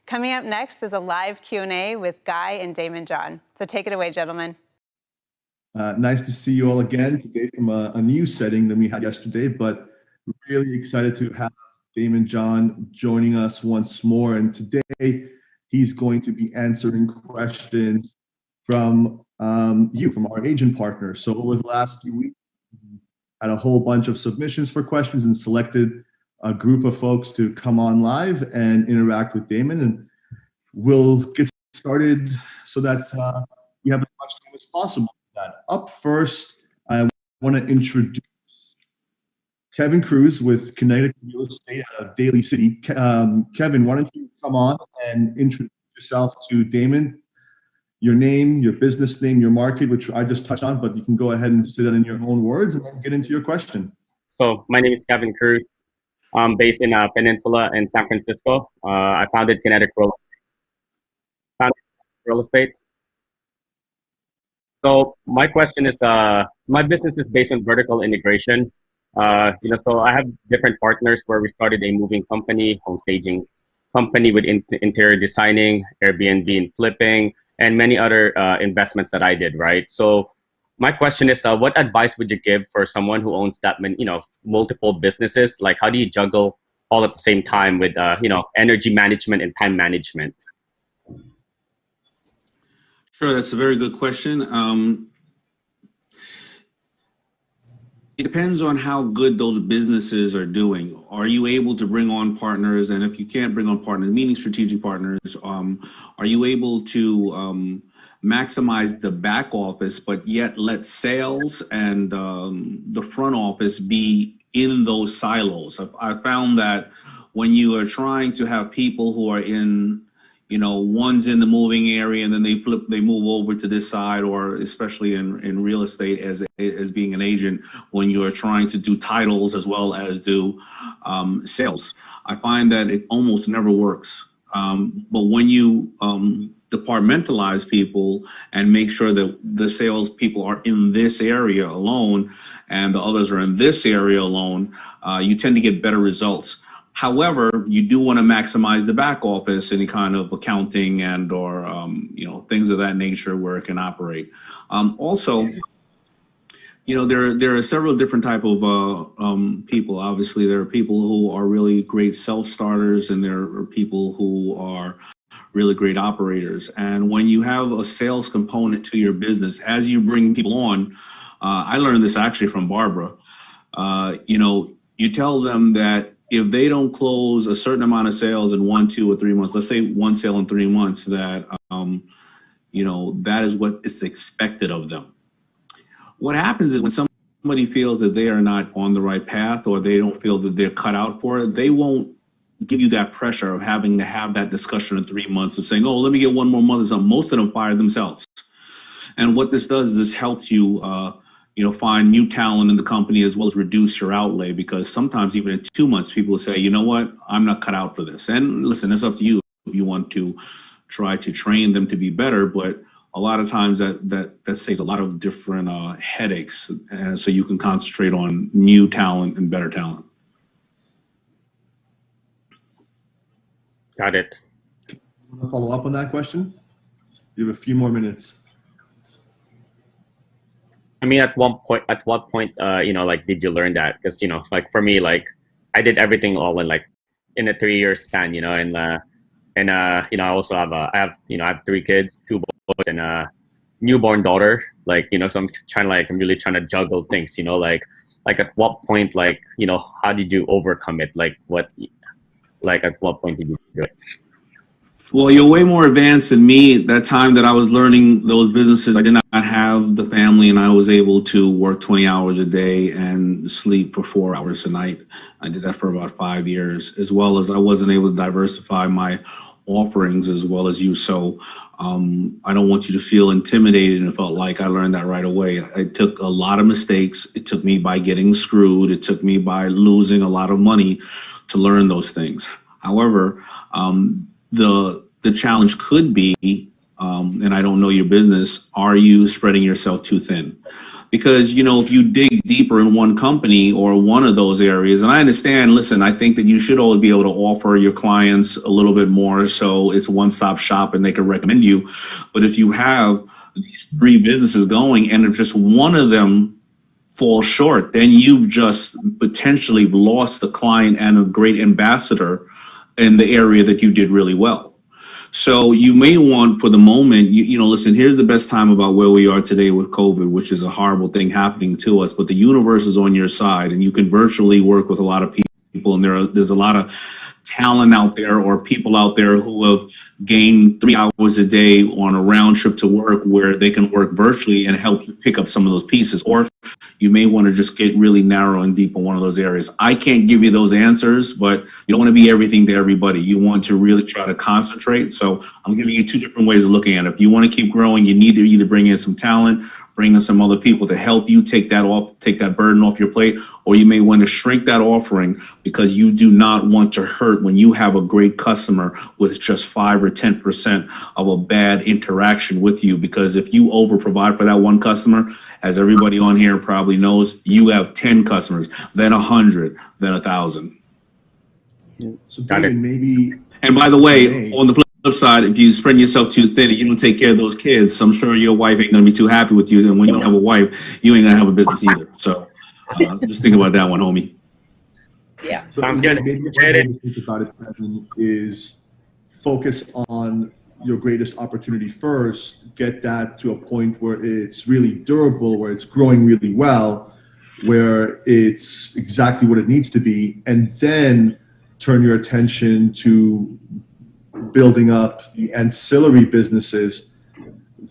Coming up next is a live Q&A with Guy and Daymond John. So take it away, gentlemen. Nice to see you all again today from a new setting than we had yesterday, but really excited to have Daymond John joining us once more. And today he's going to be answering questions from from our agent partners. So over the last few weeks, had a whole bunch of submissions for questions and selected a group of folks to come on live and interact with Daymond. And we'll get started so that we have as much time as possible. Up first, I want to introduce Kevin Cruz with Connecticut Real Estate out of Daly City. Kevin, why don't you come on and introduce yourself to Daymond? Your name, your business name, your market, which I just touched on, but you can go ahead and say that in your own words and then get into your question. So my name is Kevin Cruz. I'm based in Peninsula in San Francisco. I founded Connecticut Real Estate. So my question is, my business is based on vertical integration. So I have different partners where we started a moving company, home staging company with interior designing, Airbnb and flipping, and many other investments that I did, right? So my question is, what advice would you give for someone who owns that many, multiple businesses? Like, how do you juggle all at the same time with, energy management and time management? Sure, that's a very good question. It depends on how good those businesses are doing. Are you able to bring on partners? And if you can't bring on partners, meaning strategic partners, are you able to maximize the back office, but yet let sales and the front office be in those silos? I found that when you are trying to have people who are in, one's in the moving area and then they move over to this side, or especially in real estate as being an agent, when you are trying to do titles as well as do sales, I find that it almost never works. But when you departmentalize people and make sure that the sales people are in this area alone and the others are in this area alone, you tend to get better results. However, you do want to maximize the back office, any kind of accounting and or things of that nature where it can operate. Also, there are several different type of people. Obviously, there are people who are really great self-starters, and there are people who are really great operators. And when you have a sales component to your business, as you bring people on, I learned this actually from Barbara. You tell them that if they don't close a certain amount of sales in 1, 2, or 3 months, let's say one sale in 3 months, that that is what is expected of them. What happens is when somebody feels that they are not on the right path, or they don't feel that they're cut out for it, they won't give you that pressure of having to have that discussion in 3 months of saying, oh, let me get 1 more month or something. Most of them fire themselves. And what this does is this helps you find new talent in the company, as well as reduce your outlay, because sometimes even in 2 months, people will say, you know what, I'm not cut out for this. And listen, it's up to you if you want to try to train them to be better, but a lot of times that saves a lot of different headaches, and so you can concentrate on new talent and better talent. Got it. Want to follow up on that question? You have a few more minutes. I mean, at what point, did you learn that? Because, for me, I did everything all in a 3-year span, and I also have, I have 3 kids, 2 boys and a newborn daughter, so I'm I'm really trying to juggle things, at what point, how did you overcome it? At what point did you do it? Well, you're way more advanced than me. That time that I was learning those businesses, I did not have the family, and I was able to work 20 hours a day and sleep for 4 hours a night. I did that for about 5 years, as well as I wasn't able to diversify my offerings as well as you. So I don't want you to feel intimidated, and it felt like I learned that right away. It took a lot of mistakes. It took me by getting screwed. It took me by losing a lot of money to learn those things. However, the challenge could be and I don't know your business, are you spreading yourself too thin? Because, if you dig deeper in one company or one of those areas, and I understand, listen, I think that you should always be able to offer your clients a little bit more so it's one-stop shop and they can recommend you. But if you have these 3 businesses going and if just one of them falls short, then you've just potentially lost a client and a great ambassador in the area that you did really well. So you may want, for the moment, listen, here's the best time about where we are today with COVID, which is a horrible thing happening to us, but the universe is on your side and you can virtually work with a lot of people. And there's a lot of talent out there or people out there who have gained 3 hours a day on a round trip to work where they can work virtually and help you pick up some of those pieces. Or you may want to just get really narrow and deep in one of those areas. I can't give you those answers, but you don't want to be everything to everybody. You want to really try to concentrate. So I'm giving you 2 different ways of looking at it. If you want to keep growing, you need to either bring in some talent, bring in some other people to help you take that burden off your plate, or you may want to shrink that offering because you do not want to hurt when you have a great customer with just 5 or 10% of a bad interaction with you. Because if you over provide for that one customer, as everybody on here probably knows, you have 10 customers, then 100, then 1,000. So Daymond, maybe. And by the way, on the flip side, if you spread yourself too thin and you don't take care of those kids, I'm sure your wife ain't going to be too happy with you. And when you don't have a wife, you ain't going to have a business either. So just think about that one, homie. Yeah, So sounds good. Maybe one way to think about it, Daymond, is focus on your greatest opportunity first, get that to a point where it's really durable, where it's growing really well, where it's exactly what it needs to be, and then turn your attention to building up the ancillary businesses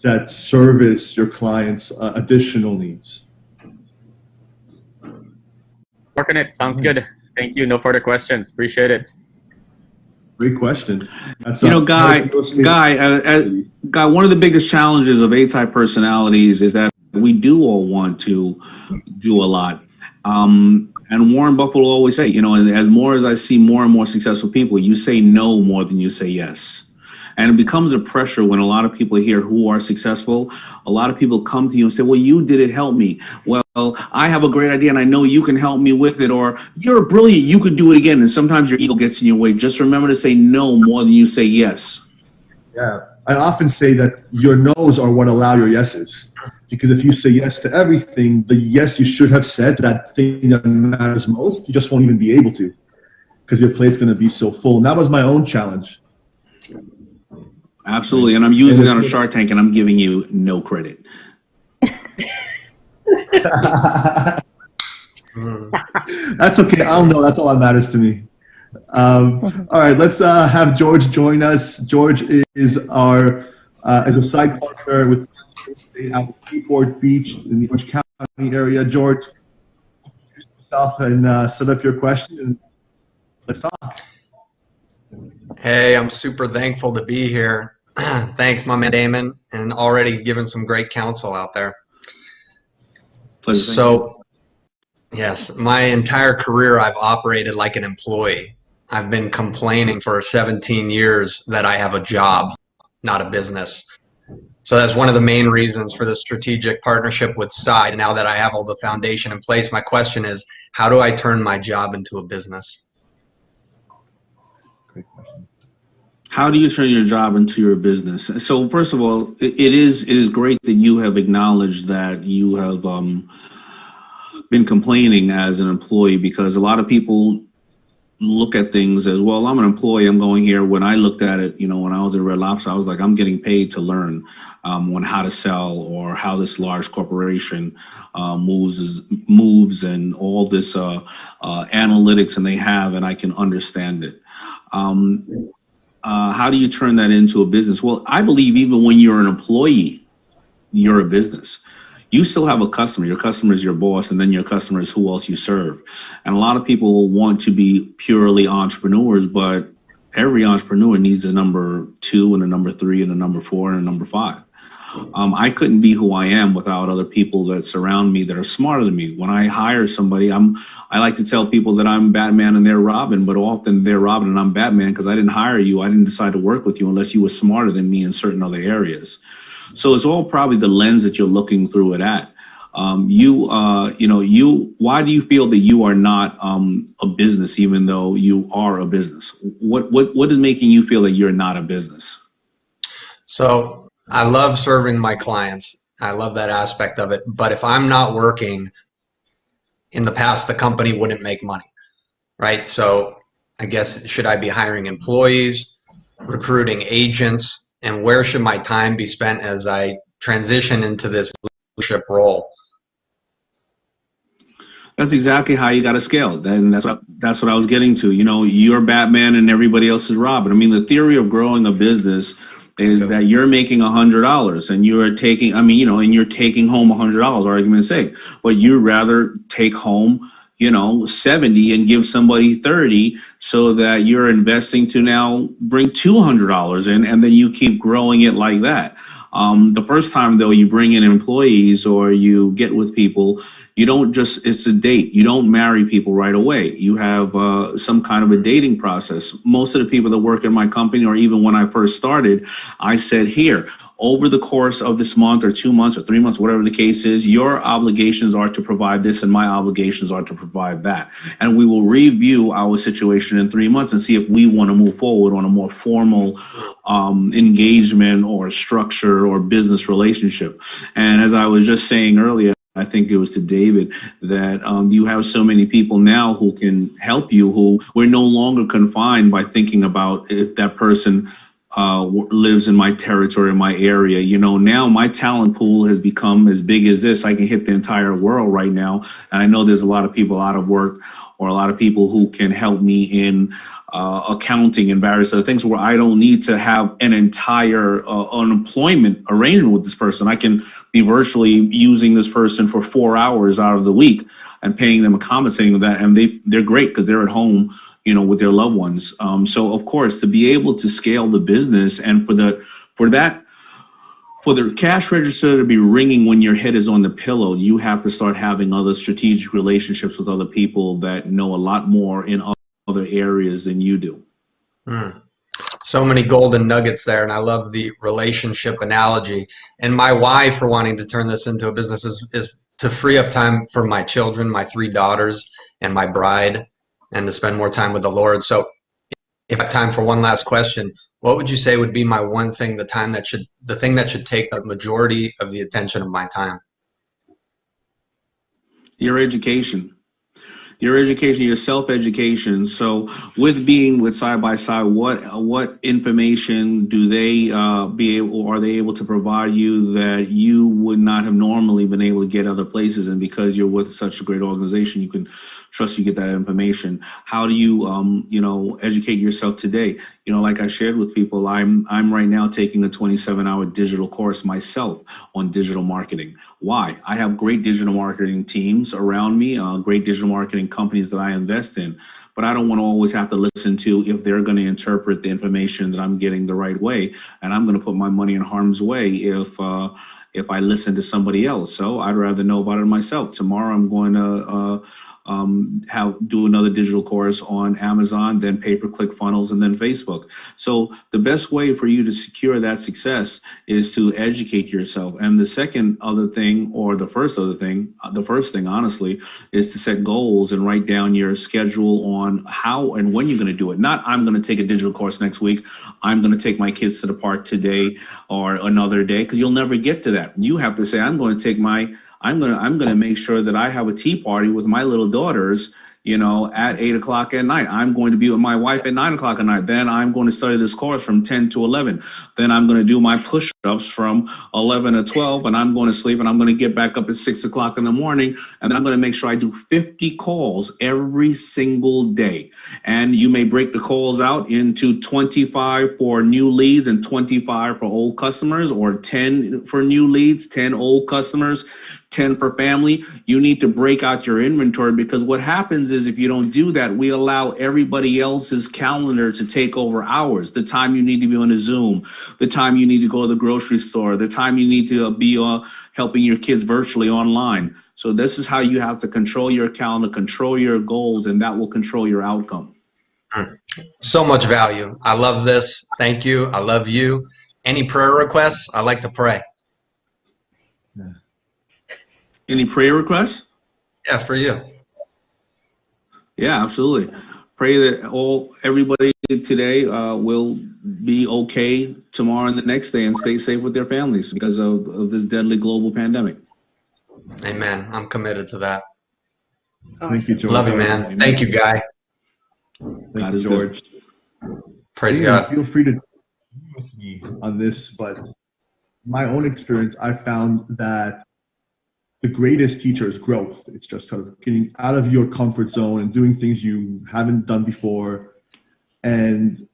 that service your clients' additional needs. Working it. Sounds good. Thank you. No further questions. Appreciate it. Great question. That's Guy, one of the biggest challenges of A-type personalities is that we do all want to do a lot. And Warren Buffett will always say, as more as I see more and more successful people, you say no more than you say yes. And it becomes a pressure when a lot of people here who are successful, a lot of people come to you and say, well, you did it, help me. Well, I have a great idea and I know you can help me with it, or you're brilliant, you could do it again. And sometimes your ego gets in your way. Just remember to say no more than you say yes. Yeah, I often say that your no's are what allow your yeses. Because if you say yes to everything, the yes you should have said to that thing that matters most, you just won't even be able to, because your plate's going to be so full. And that was my own challenge. Absolutely. And I'm using that on Shark Tank and I'm giving you no credit. That's okay. I'll know. That's all that matters to me. All right. Let's have George join us. George is our is a side partner with out of Newport Beach in the Orange County area. George, introduce yourself and set up your question and let's talk. Hey, I'm super thankful to be here. Thanks, my man Daymond, and already given some great counsel out there. Pleasure. So, yes, my entire career I've operated like an employee. I've been complaining for 17 years that I have a job, not a business. So that's one of the main reasons for the strategic partnership with Side. Now that I have all the foundation in place, my question is, how do I turn my job into a business? Great question. How do you turn your job into your business? So first of all, it is great that you have acknowledged that you have been complaining as an employee, because a lot of people look at things as, well, I'm an employee, I'm going here. When I looked at it, when I was at Red Lobster, I was like, I'm getting paid to learn on how to sell or how this large corporation moves and all this analytics and they have, and I can understand it. How do you turn that into a business? Well, I believe even when you're an employee, you're a business. You still have a customer. Your customer is your boss, and then your customer is who else you serve. And a lot of people want to be purely entrepreneurs, but every entrepreneur needs a number 2 and a number 3 and a number 4 and a number 5. I couldn't be who I am without other people that surround me that are smarter than me. When I hire somebody, I like to tell people that I'm Batman and they're Robin, but often they're Robin and I'm Batman because I didn't hire you. I didn't decide to work with you unless you were smarter than me in certain other areas. So it's all probably the lens that you're looking through it at. Why do you feel that you are not a business, even though you are a business? What is making you feel that you're not a business? So I love serving my clients. I love that aspect of it. But if I'm not working, in the past, the company wouldn't make money, right? So I guess, should I be hiring employees, recruiting agents, and where should my time be spent as I transition into this leadership role? That's exactly how you got to scale. Then that's what I was getting to. You're Batman and everybody else is Robin. I mean, the theory of growing a business is that you're making $100 and you're taking, and you're taking home $100, argument's sake, but you'd rather take home, 70 and give somebody 30 so that you're investing to now bring $200 in, and then you keep growing it like that. The first time, though, you bring in employees or you get with people, you don't just, it's a date. You don't marry people right away. You have some kind of a dating process. Most of the people that work in my company, or even when I first started, I said, here, over the course of this month or 2 months or 3 months, whatever the case is, your obligations are to provide this and my obligations are to provide that. And we will review our situation in 3 months and see if we want to move forward on a more formal engagement or structure or business relationship. And as I was just saying earlier, I think it was to David, that you have so many people now who can help you, who we're no longer confined by thinking about if that person lives in my territory, in my area. Now my talent pool has become as big as this. I can hit the entire world right now. And I know there's a lot of people out of work, or a lot of people who can help me in accounting and various other things, where I don't need to have an entire unemployment arrangement with this person. I can be virtually using this person for 4 hours out of the week and paying them, compensating with that. And they're great because they're at home, with their loved ones. So of course, to be able to scale the business and for the cash register to be ringing when your head is on the pillow, you have to start having other strategic relationships with other people that know a lot more in other areas than you do. So many golden nuggets there, and I love the relationship analogy. And my why for wanting to turn this into a business is to free up time for my children, my 3 daughters, and my bride, and to spend more time with the Lord. So if I have time for one last question, what would you say would be my one thing, the thing that should take the majority of the attention of my time? Your education. Your self-education. So with side by side, what information do they are they able to provide you that you would not have normally been able to get other places? And because you're with such a great organization, you can trust you get that information. How do you educate yourself today? Like I shared with people, I'm right now taking a 27-hour digital course myself on digital marketing. Why? I have great digital marketing teams around me, great digital marketing companies that I invest in, but I don't want to always have to listen to if they're going to interpret the information that I'm getting the right way, and I'm going to put my money in harm's way if I listen to somebody else. So I'd rather know about it myself. Tomorrow I'm going to do another digital course on Amazon, then pay-per-click funnels, and then Facebook. So the best way for you to secure that success is to educate yourself. And the second other thing, or the first thing, honestly, is to set goals and write down your schedule on how and when you're going to do it. Not, I'm going to take a digital course next week. I'm going to take my kids to the park today or another day, because you'll never get to that. You have to say, I'm going to make sure that I have a tea party with my little daughters, at 8 o'clock at night. I'm going to be with my wife at 9 o'clock at night. Then I'm going to study this course from 10 to 11. Then I'm going to do my push-ups from 11 to 12, and I'm going to sleep, and I'm going to get back up at 6 o'clock in the morning. And then I'm going to make sure I do 50 calls every single day. And you may break the calls out into 25 for new leads and 25 for old customers, or 10 for new leads, 10 old customers, 10 per family. You need to break out your inventory, because what happens is, if you don't do that, we allow everybody else's calendar to take over ours. The time you need to be on a Zoom, the time you need to go to the grocery grocery store, the time you need to be helping your kids virtually online. So this is how you have to control your calendar, control your goals, and that will control your outcome. So much value. I love this. Thank you. I love you. Any prayer requests? I like to pray. Any prayer requests? Yeah, for you. Yeah, absolutely. Pray that everybody today will be okay tomorrow and the next day and stay safe with their families because of this deadly global pandemic. Amen. I'm committed to that. Thank you, George. Love you, man. Amen. Thank you, Guy. Thank you, George. Praise Damon, God. feel free to agree with me on this, but my own experience, I found that the greatest teacher is growth. It's just sort of getting out of your comfort zone and doing things you haven't done before. And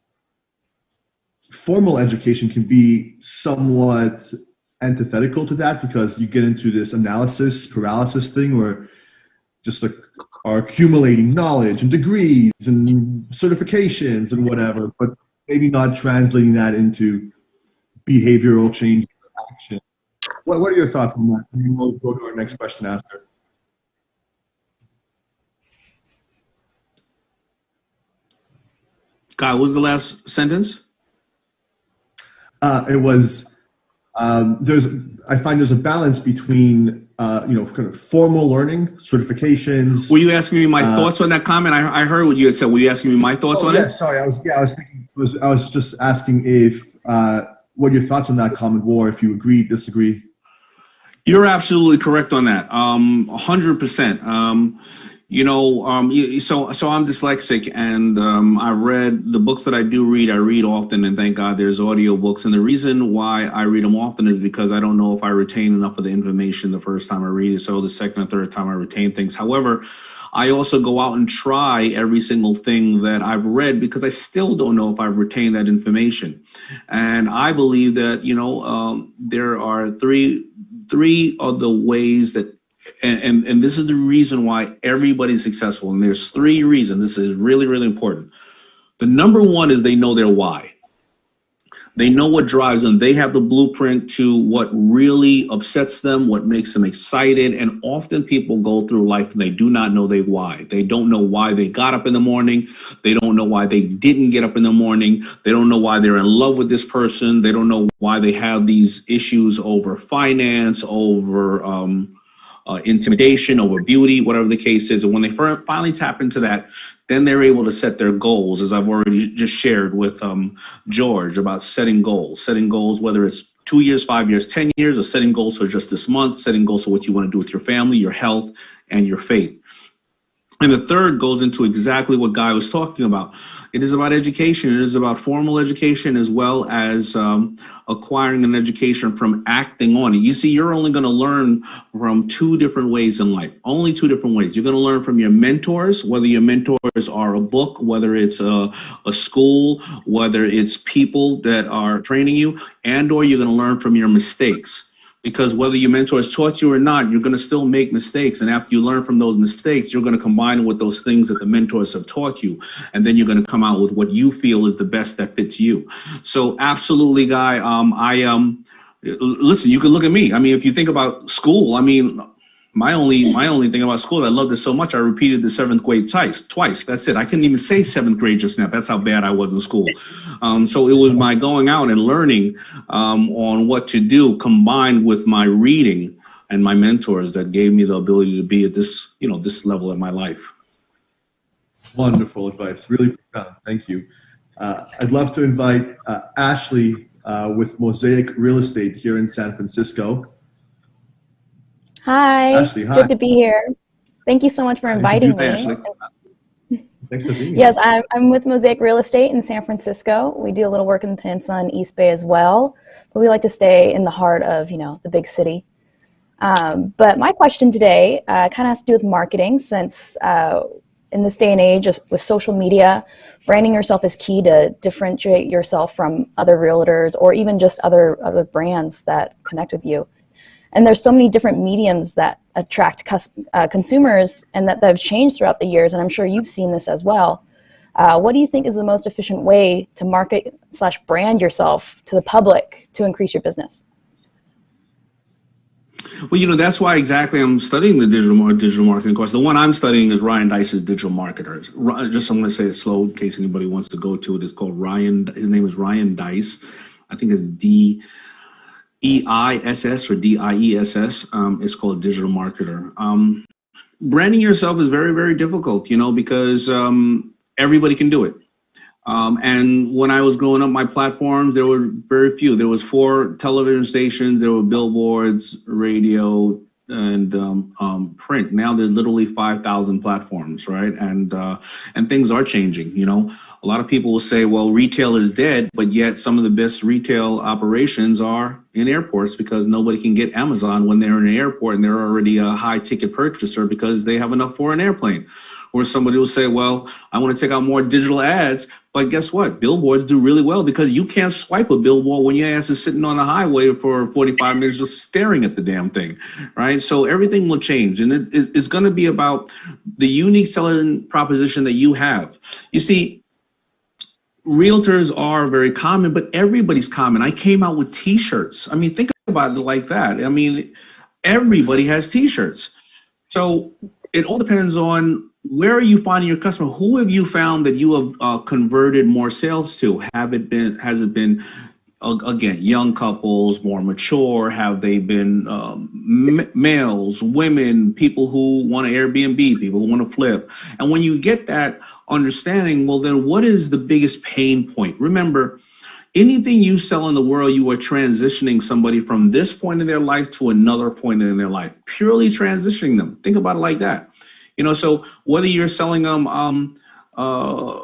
formal education can be somewhat antithetical to that because you get into this analysis paralysis thing where just like are accumulating knowledge and degrees and certifications and whatever, but maybe not translating that into behavioral change or action. What are your thoughts on that? And we'll go to our next question after. Guy, what was the last sentence? It was I find there's a balance between kind of formal learning, certifications. Were you asking me my thoughts on that comment? I heard what you had said. Were you asking me my thoughts on it? Sorry, I was just asking if what your thoughts on that comment were, if you agree, disagree. You're absolutely correct on that. 100%. So I'm dyslexic, and I read the books that I do read. I read often, and thank God there's audio books. And the reason why I read them often is because I don't know if I retain enough of the information the first time I read it. So the second or third time I retain things. However, I also go out and try every single thing that I've read because I still don't know if I've retained that information. And I believe that, there are three of the ways that, and this is the reason why everybody's successful. And there's three reasons. This is really, really important. The number one is they know their why. They know what drives them. They have the blueprint to what really upsets them, what makes them excited. And often people go through life and they do not know their why. They don't know why they got up in the morning. They don't know why they didn't get up in the morning. They don't know why they're in love with this person. They don't know why they have these issues over finance, over intimidation, over beauty, whatever the case is. And when they finally tap into that, then they're able to set their goals, as I've already just shared with George about setting goals, whether it's 2 years, 5 years, 10 years, or setting goals for just this month, setting goals for what you want to do with your family, your health, and your faith. And the third goes into exactly what Guy was talking about. It is about education. It is about formal education as well as acquiring an education from acting on it. You see, you're only going to learn from two different ways in life, only two different ways. You're going to learn from your mentors, whether your mentors are a book, whether it's a school, whether it's people that are training you, and or you're going to learn from your mistakes. Because whether your mentors taught you or not, you're going to still make mistakes. And after you learn from those mistakes, you're going to combine it with those things that the mentors have taught you. And then you're going to come out with what you feel is the best that fits you. So absolutely, Guy, listen, you can look at me. I mean, if you think about school, my only thing about school, I loved it so much, I repeated the seventh grade twice. That's it. I couldn't even say seventh grade just now. That's how bad I was in school. So it was my going out and learning on what to do combined with my reading and my mentors that gave me the ability to be at this level in my life. Wonderful advice. Really profound. Thank you. I'd love to invite Ashley with Mosaic Real Estate here in San Francisco. Hi, Ashley, hi. good to be here. Thank you so much for inviting me. Ashley. Thanks for being here. Yes, I'm with Mosaic Real Estate in San Francisco. We do a little work in the Peninsula and East Bay as well, but we like to stay in the heart of, the big city. But my question today kind of has to do with marketing, since in this day and age with social media, branding yourself is key to differentiate yourself from other realtors or even just other brands that connect with you. And there's so many different mediums that attract consumers and that have changed throughout the years. And I'm sure you've seen this as well. What do you think is the most efficient way to market/brand yourself to the public to increase your business? Well, that's why exactly I'm studying the digital marketing course. The one I'm studying is Ryan Dice's Digital Marketers. Just I'm going to say it slow in case anybody wants to go to it. It's called Ryan. His name is Ryan Dice. I think it's DEISS or DIESS. It's called Digital Marketer. Branding yourself is very, very difficult, because everybody can do it. And when I was growing up, my platforms, there were very few. There was 4 television stations, there were billboards, radio, and print. Now there's literally 5,000 platforms, right? And things are changing. A lot of people will say, well, retail is dead, but yet some of the best retail operations are in airports because nobody can get Amazon when they're in an airport and they're already a high ticket purchaser because they have enough for an airplane. Or somebody will say, well, I want to take out more digital ads. But guess what? Billboards do really well because you can't swipe a billboard when your ass is sitting on the highway for 45 minutes just staring at the damn thing, right? So everything will change. And it's going to be about the unique selling proposition that you have. You see, realtors are very common, but everybody's common. I came out with T-shirts. I mean, think about it like that. I mean, everybody has T-shirts. So it all depends on where are you finding your customer? Who have you found that you have converted more sales to? Has it been, again, young couples, more mature? Have they been males, women, people who want to Airbnb, people who want to flip? And when you get that understanding, well, then what is the biggest pain point? Remember, anything you sell in the world, you are transitioning somebody from this point in their life to another point in their life, purely transitioning them. Think about it like that. So whether you're selling them a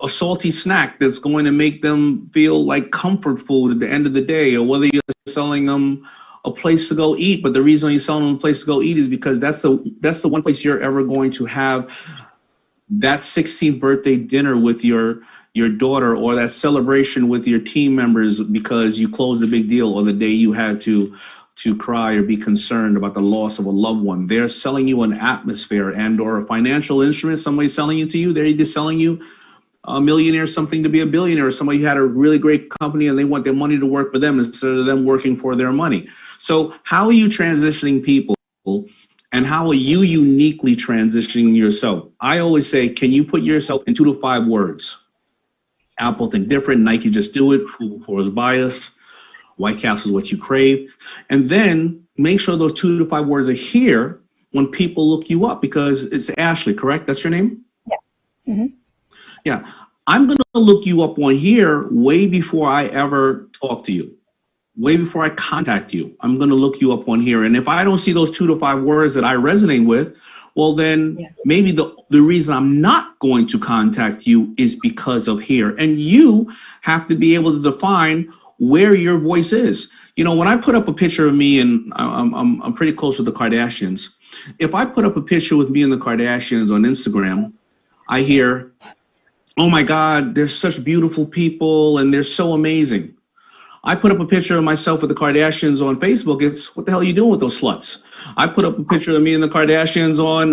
salty snack that's going to make them feel like comfort food at the end of the day, or whether you're selling them a place to go eat, but the reason you're selling them a place to go eat is because that's the one place you're ever going to have that 16th birthday dinner with your daughter, or that celebration with your team members because you closed a big deal, or the day you had to cry or be concerned about the loss of a loved one. They're selling you an atmosphere and or a financial instrument. Somebody's selling it to you. They're either selling you a millionaire something to be a billionaire, or somebody who had a really great company and they want their money to work for them instead of them working for their money. So how are you transitioning people, and how are you uniquely transitioning yourself? I always say, can you put yourself in 2 to 5 words? Apple, think different. Nike, just do it. Food is biased. White Castle is what you crave. And then make sure those 2 to 5 words are here when people look you up, because it's Ashley, correct? That's your name? Yeah. Mm-hmm. Yeah. I'm going to look you up on here way before I ever talk to you, way before I contact you. I'm going to look you up on here. And if I don't see those 2 to 5 words that I resonate with, well, then maybe the reason I'm not going to contact you is because of here. And you have to be able to define where your voice is. When I put up a picture of me, and I'm pretty close to the Kardashians. If I put up a picture with me and the Kardashians on Instagram, I hear, oh my God, they're such beautiful people and they're so amazing. I put up a picture of myself with the Kardashians on Facebook. It's, what the hell are you doing with those sluts? I put up a picture of me and the Kardashians on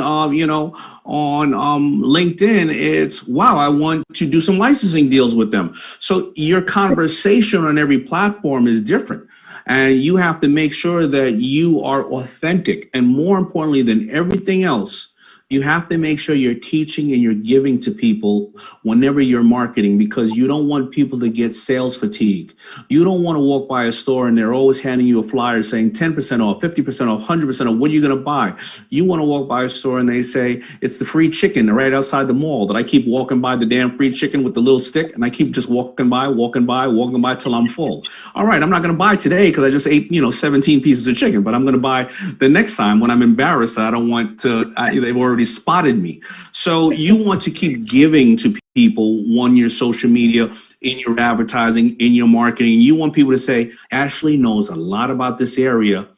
LinkedIn. It's, wow, I want to do some licensing deals with them. So your conversation on every platform is different. And you have to make sure that you are authentic. And more importantly than everything else, you have to make sure you're teaching and you're giving to people whenever you're marketing, because you don't want people to get sales fatigue. You don't want to walk by a store and they're always handing you a flyer saying 10% off, 50% off, 100% off. What are you going to buy? You want to walk by a store and they say it's the free chicken right outside the mall, that I keep walking by the damn free chicken with the little stick, and I keep just walking by till I'm full. All right, I'm not going to buy today because I just ate 17 pieces of chicken, but I'm going to buy the next time when I'm embarrassed. I don't want to. They've already spotted me. So you want to keep giving to people on your social media, in your advertising, in your marketing. You want people to say, Ashley knows a lot about this area.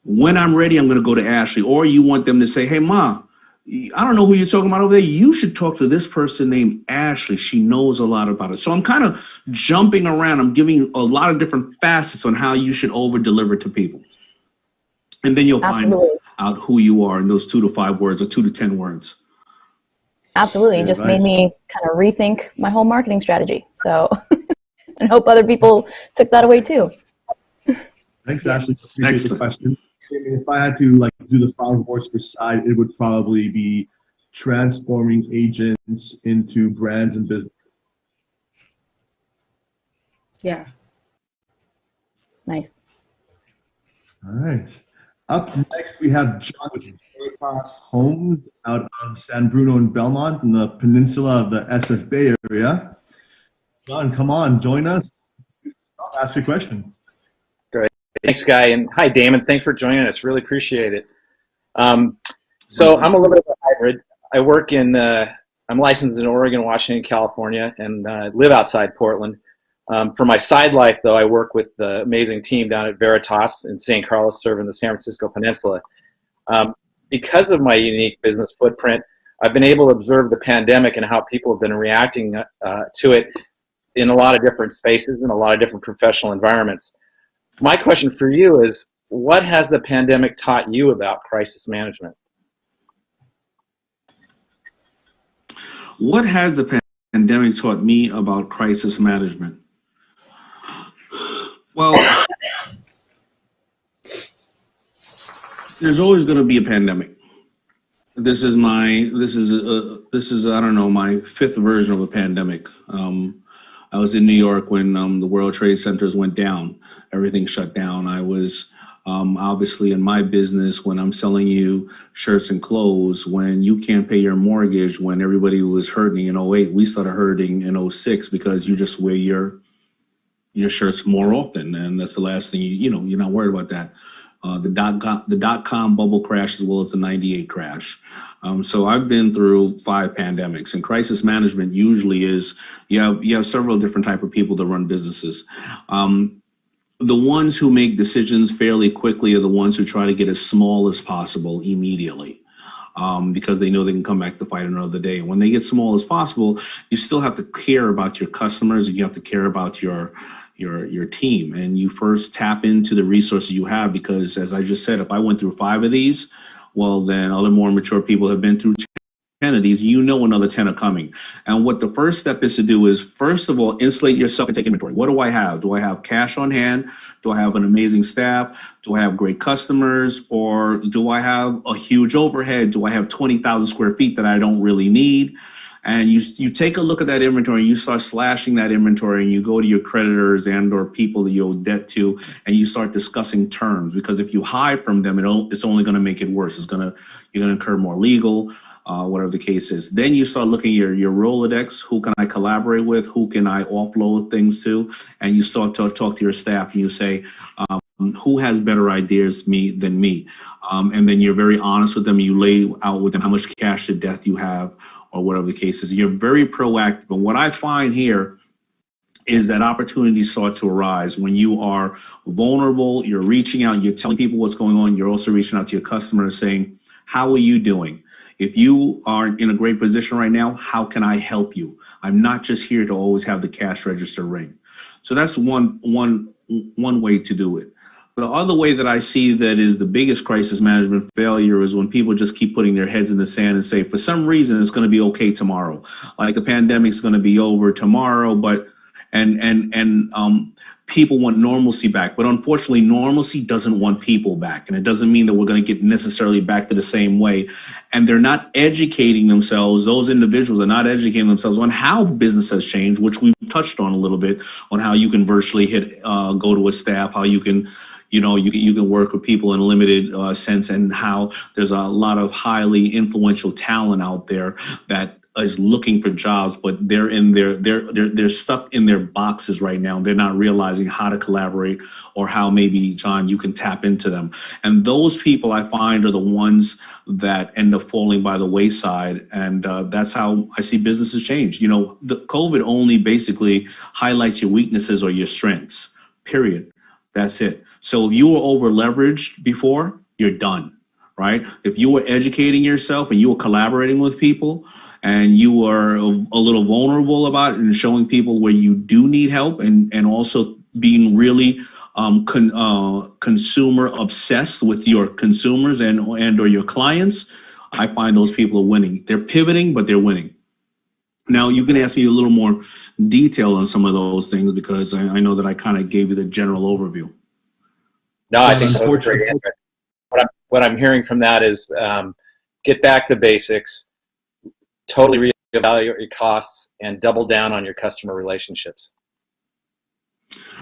When I'm ready, I'm going to go to Ashley. Or you want them to say, hey, Ma, I don't know who you're talking about over there. You should talk to this person named Ashley. She knows a lot about it. So I'm kind of jumping around. I'm giving a lot of different facets on how you should over deliver to people. And then you'll find out who you are in those 2 to 5 words or 2 to 10 words. Absolutely. It just made me kind of rethink my whole marketing strategy. So, and hope other people took that away too. Thanks, Ashley. Appreciate the question. If I had to do the 5 words per side, it would probably be transforming agents into brands and business. Yeah. Nice. All right. Up next, we have John with Veritas Homes out of San Bruno and Belmont in the peninsula of the SF Bay area. John, come on, join us. Ask your question. Great. Thanks, Guy. And hi, Damon. Thanks for joining us. Really appreciate it. So I'm a little bit of a hybrid. I work I'm licensed in Oregon, Washington, California, and live outside Portland. For my side life, though, I work with the amazing team down at Veritas in St. Carlos, serving the San Francisco Peninsula. Because of my unique business footprint, I've been able to observe the pandemic and how people have been reacting to it in a lot of different spaces, in a lot of different professional environments. My question for you is, what has the pandemic taught you about crisis management? What has the pandemic taught me about crisis management? Well, there's always going to be a pandemic. This is I don't know, my 5th version of a pandemic. I was in New York when the World Trade Centers went down. Everything shut down. I was obviously in my business when I'm selling you shirts and clothes, when you can't pay your mortgage, when everybody was hurting in 08, we started hurting in 06 because you just wear your shirts more often. And that's the last thing, you're not worried about that. The dot-com bubble crash as well as the 98 crash. So I've been through 5 pandemics, and crisis management usually is, you have several different type of people that run businesses. The ones who make decisions fairly quickly are the ones who try to get as small as possible immediately. Because they know they can come back to fight another day. When they get small as possible, you still have to care about your customers, and you have to care about your team, and you first tap into the resources you have, because as I just said, if I went through 5 of these, well, then other more mature people have been through 10 of these, another 10 are coming. And what the first step is to do is, first of all, insulate yourself and take inventory. What do I have? Do I have cash on hand? Do I have an amazing staff? Do I have great customers? Or do I have a huge overhead? Do I have 20,000 square feet that I don't really need? And you take a look at that inventory, you start slashing that inventory, and you go to your creditors and or people that you owe debt to, and you start discussing terms. Because if you hide from them, it's only going to make it worse. You're going to incur more legal, whatever the case is. Then you start looking at your Rolodex. Who can I collaborate with? Who can I offload things to? And you start to talk to your staff, and you say, who has better ideas than me? And then you're very honest with them. You lay out with them how much cash to death you have, or whatever the case is. You're very proactive. And what I find here is that opportunities start to arise when you are vulnerable, you're reaching out, you're telling people what's going on, you're also reaching out to your customers saying, how are you doing? If you are in a great position right now, how can I help you? I'm not just here to always have the cash register ring. So that's one way to do it. The other way that I see that is the biggest crisis management failure is when people just keep putting their heads in the sand and say, for some reason, it's going to be okay tomorrow. Like the pandemic's going to be over tomorrow, but people want normalcy back. But unfortunately, normalcy doesn't want people back. And it doesn't mean that we're going to get necessarily back to the same way. And they're not educating themselves. Those individuals are not educating themselves on how business has changed, which we've touched on a little bit, on how you can virtually go to a staff, how you can you can work with people in a limited sense, and how there's a lot of highly influential talent out there that is looking for jobs, but they're stuck in their boxes right now. They're not realizing how to collaborate, or how maybe, John, you can tap into them. And those people, I find, are the ones that end up falling by the wayside. And that's how I see businesses change. The COVID only basically highlights your weaknesses or your strengths, period. That's it. So if you were over leveraged before, you're done, right? If you were educating yourself and you were collaborating with people, and you are a little vulnerable about it and showing people where you do need help, and also being really consumer obsessed with your consumers and or your clients, I find those people are winning. They're pivoting, but they're winning. Now, you can ask me a little more detail on some of those things because I know that I kind of gave you the general overview. No, I think that was a great answer. What I'm hearing from that is get back to basics, totally reevaluate your costs, and double down on your customer relationships.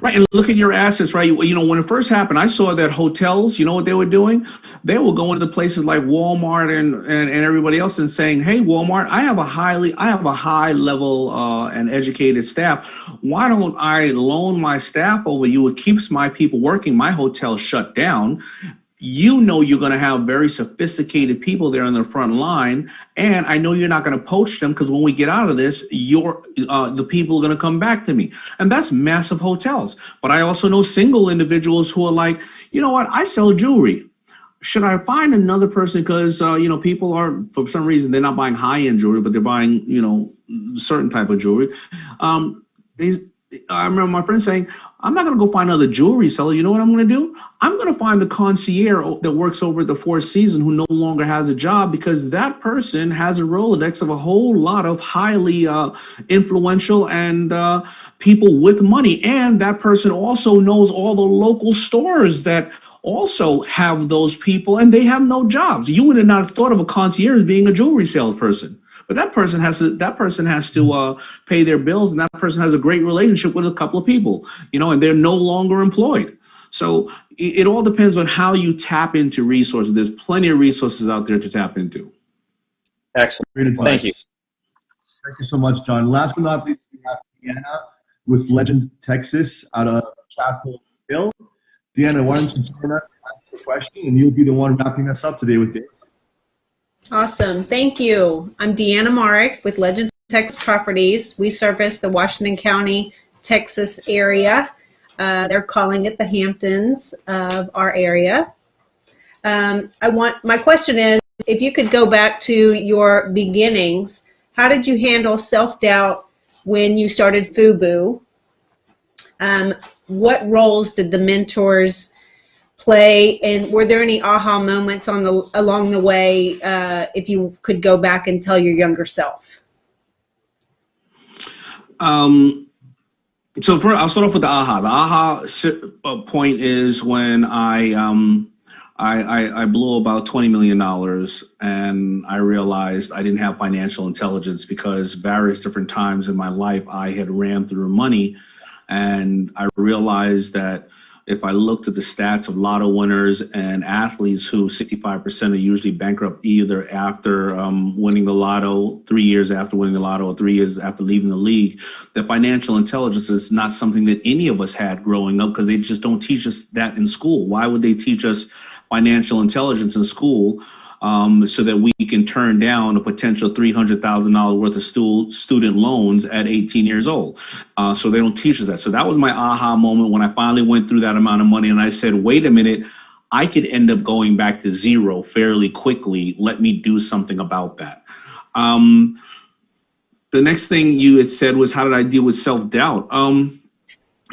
Right, and look at your assets, right? You know, when it first happened, I saw that hotels, you know what they were doing? They were going to places like Walmart and everybody else and saying, hey, Walmart, I have a high level and educated staff. Why don't I loan my staff over you? It keeps my people working. My hotel shut down. You know you're going to have very sophisticated people there on the front line, and I know you're not going to poach them because when we get out of this, the people are going to come back to me, and that's massive hotels. But I also know single individuals who are like, you know what, I sell jewelry. Should I find another person? Because people are, for some reason, they're not buying high-end jewelry, but they're buying certain type of jewelry. I remember my friend saying, I'm not going to go find another jewelry seller. You know what I'm going to do? I'm going to find the concierge that works over at the Four Seasons who no longer has a job because that person has a Rolodex of a whole lot of highly influential and people with money. And that person also knows all the local stores that also have those people and they have no jobs. You would have not thought of a concierge being a jewelry salesperson. But that person has to pay their bills, and that person has a great relationship with a couple of people, and they're no longer employed. So it all depends on how you tap into resources. There's plenty of resources out there to tap into. Excellent. Great advice. Thank you. Thank you so much, John. Last but not least, we have Deanna with Legend, Texas, out of Chapel Hill. Deanna, why don't you join us and ask a question, and you'll be the one wrapping us up today with Dave. Awesome. Thank you. I'm Deanna Marek with Legend Texas Properties. We service the Washington County, Texas area. They're calling it the Hamptons of our area. My question is, if you could go back to your beginnings, how did you handle self-doubt when you started FUBU? What roles did the mentors play, and were there any aha moments along the way if you could go back and tell your younger self? So I'll start off with the aha. The aha point is when I blew about $20 million and I realized I didn't have financial intelligence because various different times in my life I had ran through money, and I realized that if I looked at the stats of lotto winners and athletes who 65% are usually bankrupt either after winning the lotto, 3 years after winning the lotto, or 3 years after leaving the league, that financial intelligence is not something that any of us had growing up because they just don't teach us that in school. Why would they teach us financial intelligence in school so that we can turn down a potential $300,000 worth of student loans at 18 years old? So they don't teach us that. So that was my aha moment when I finally went through that amount of money and I said, wait a minute, I could end up going back to zero fairly quickly. Let me do something about that. The next thing you had said was, how did I deal with self-doubt?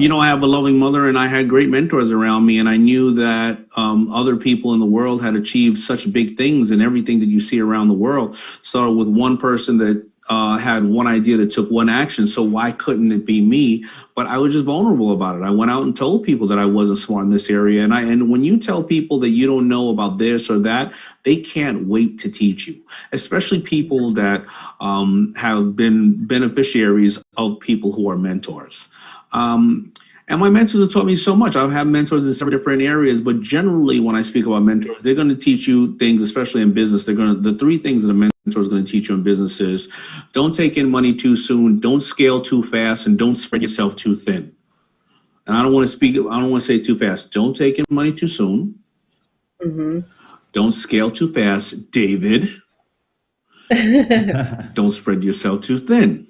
I have a loving mother and I had great mentors around me, and I knew that other people in the world had achieved such big things, and everything that you see around the world started with one person that had one idea that took one action. So why couldn't it be me? But I was just vulnerable about it. I went out and told people that I wasn't smart in this area. And when you tell people that you don't know about this or that, they can't wait to teach you, especially people that have been beneficiaries of people who are mentors. And my mentors have taught me so much. I've had mentors in several different areas, but generally when I speak about mentors, they're going to teach you things, especially in business. The three things that a mentor is going to teach you in business is don't take in money too soon, don't scale too fast, and don't spread yourself too thin. And I don't want to say it too fast. Don't take in money too soon. Mm-hmm. Don't scale too fast, David. Don't spread yourself too thin.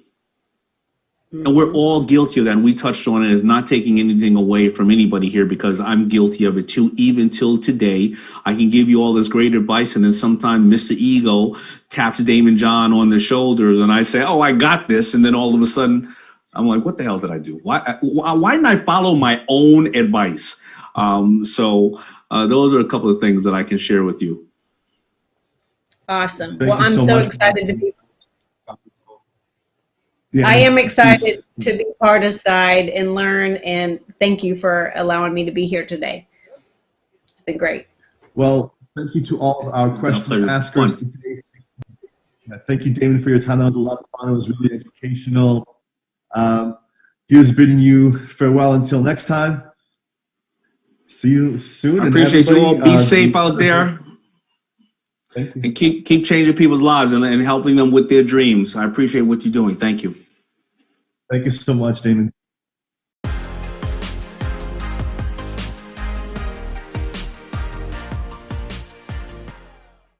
And we're all guilty of that. And we touched on it as not taking anything away from anybody here because I'm guilty of it too. Even till today, I can give you all this great advice. And then sometimes Mr. Ego taps Daymond John on the shoulders and I say, oh, I got this. And then all of a sudden I'm like, what the hell did I do? Why didn't I follow my own advice? So those are a couple of things that I can share with you. Awesome. Thank Well, you I'm so so much. excited to be. Yeah, I am please. excited to be part of Side and learn. And thank you for allowing me to be here today. It's been great. Well, thank you to all of our question pleasure. askers Fun. today. Yeah, thank you, Daymond, for your time. That was a lot of fun. It was really educational. Here's bidding you farewell until next time. See you soon. I and appreciate you all. everybody, Be safe out there. Thank you. And keep changing people's lives and helping them with their dreams. I appreciate what you're doing. Thank you. Thank you so much, Daymond.